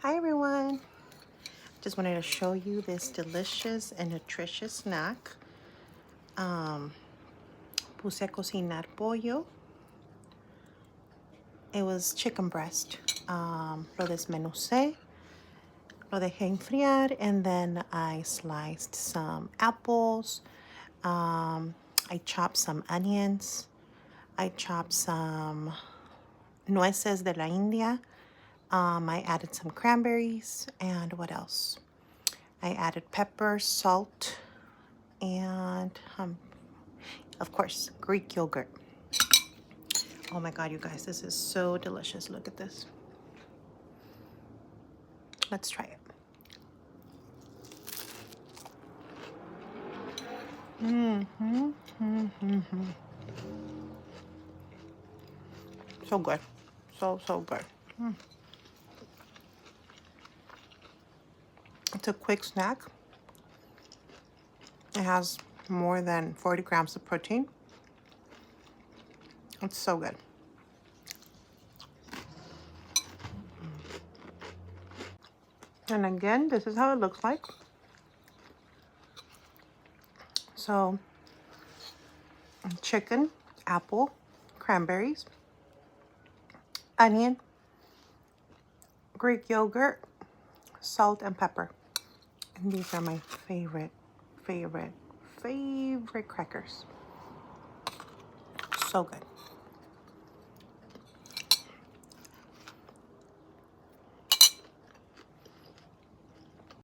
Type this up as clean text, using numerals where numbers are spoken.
Hi everyone, just wanted to show you this delicious and nutritious snack. Puse a cocinar pollo. It was chicken breast. Lo desmenucé, lo dejé enfriar, and then I sliced some apples. I chopped some onions. I chopped some nueces de la India. I added some cranberries, and what else? I added pepper, salt, and of course, Greek yogurt. Oh my God, you guys, this is so delicious. Look at this. Let's try it. So good. So good. It's a quick snack. It has more than 40 grams of protein. It's so good. And again, this is how it looks like. So, chicken, apple, cranberries, onion, Greek yogurt, salt, and pepper. And these are my favorite crackers. So good.